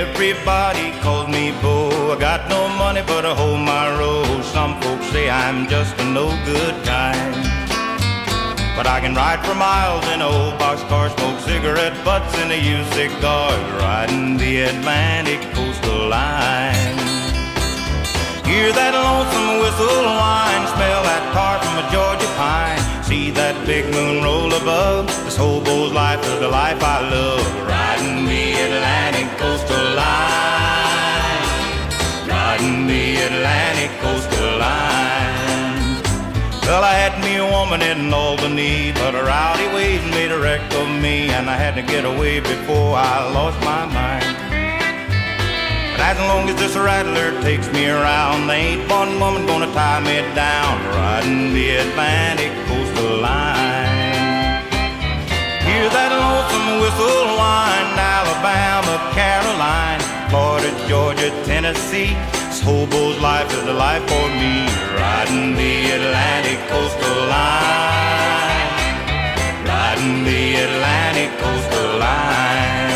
Everybody calls me Bo. I got no money but I hold my road. Some folks say I'm just a no good kind, but I can ride for miles in an old boxcar, smoke cigarette butts in a used cigar, riding the Atlantic coastal line. Hear that lonesome whistle whine, smell that tar from a Georgia pine, see that big moon roll above. This hobo's life is the life I love, riding the Atlantic coastal line, riding the Atlantic coastal line. Well, I had me a woman in Albany, but her rowdy ways made a wreck of me, and I had to get away before I lost my mind. But as long as this rattler takes me around, there ain't one woman gonna tie me down, riding the Atlantic coastal line. Hear that lonesome whistle whine, Alabama, Caroline, Florida, Georgia, Tennessee. This hobo's life is the life for me, riding the Atlantic coastal line, riding the Atlantic coastal line.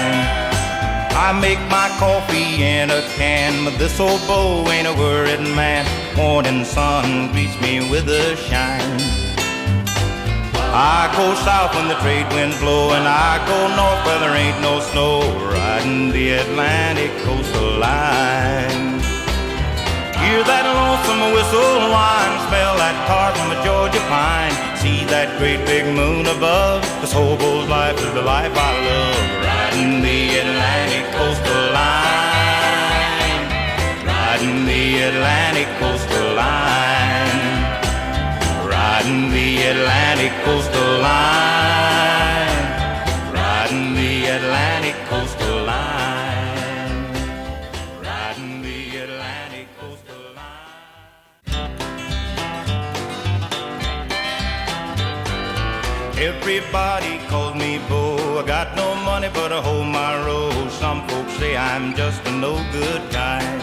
I make my coffee in a can, but this old Bo ain't a worried man. Morning sun greets me with a shine. I go south when the trade winds blow, and I go north where there ain't no snow, riding the Atlantic coastal line. Hear that lonesome whistle whine, smell that tar from a Georgia pine, see that great big moon above. This hobo's life is the life I love, riding the Atlantic coastal line, riding the Atlantic coastal line, riding the Atlantic coastal line, riding the Atlantic coastal line, riding the Atlantic coastal line. Everybody calls me Bo. I got no money but I hold my road. Some folks say I'm just a no good kind,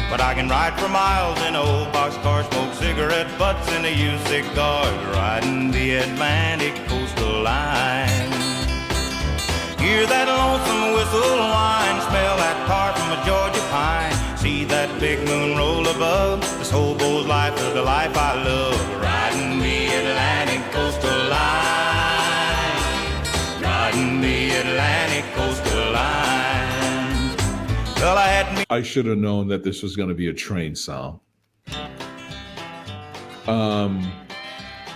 but I can ride for miles in an old boxcar, smoke cigarette butts in a used cigar, riding the Atlantic coastal line. Hear that lonesome whistle whine, smell that tar from a Georgia pine, see that big moon roll above. This hobo's life is the life I love, riding the Atlantic coastal line, riding the Atlantic coastal line. Well, I should have known that this was going to be a train song.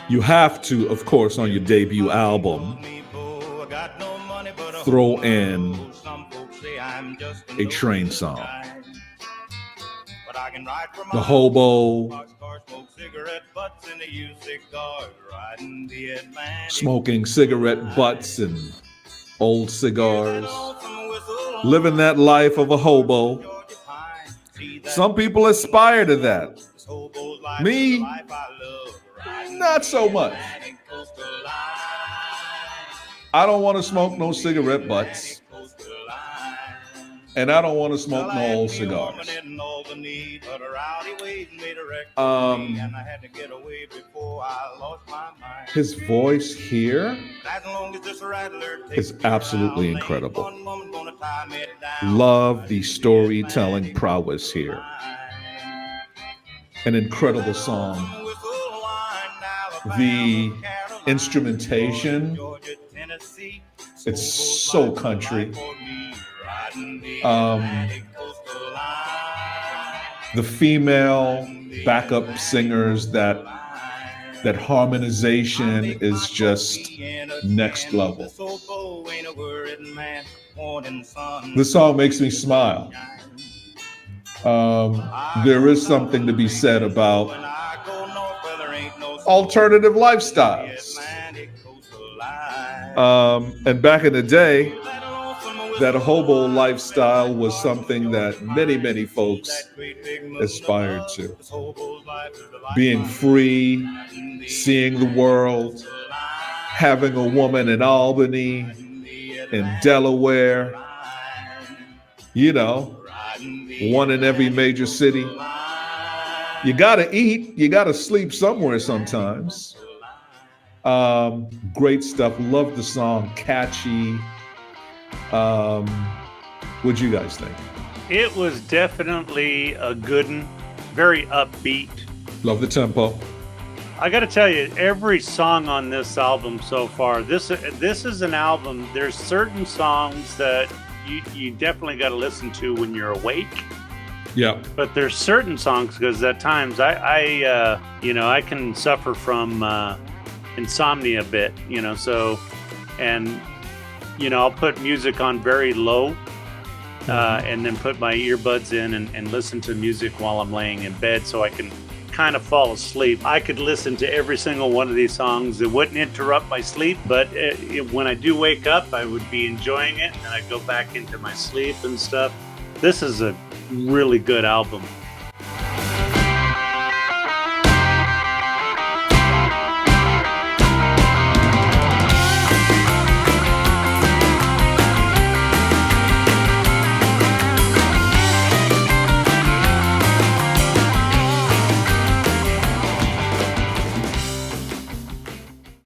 You have to, of course, on your debut album, throw in a train song. The hobo smoking cigarette butts and old cigars, living that life of a hobo. Some people aspire to that. Me, not so much. I don't want to smoke no cigarette butts, and I don't want to smoke no old cigars. His voice here is absolutely incredible. Love the storytelling prowess here. An incredible song. The instrumentation, it's so country. The female backup singers, that harmonization is just next level. This song makes me smile. There is something to be said about alternative lifestyles. And back in the day, that hobo lifestyle was something that many, many folks aspired to. Being free, seeing the world, having a woman in Albany, in Delaware, one in every major city. You gotta eat, you gotta sleep somewhere sometimes. Great stuff. Love the song, catchy. What'd you guys think? It was definitely a good one, very upbeat. Love the tempo. I got to tell you, every song on this album so far, this is an album. There's certain songs that you definitely got to listen to when you're awake. Yeah. But there's certain songs, because at times I can suffer from insomnia a bit, so, and I'll put music on very low. And then put my earbuds in and listen to music while I'm laying in bed so I can kind of fall asleep. I could listen to every single one of these songs. It wouldn't interrupt my sleep, but when I do wake up, I would be enjoying it, and I'd go back into my sleep and stuff. This is a really good album.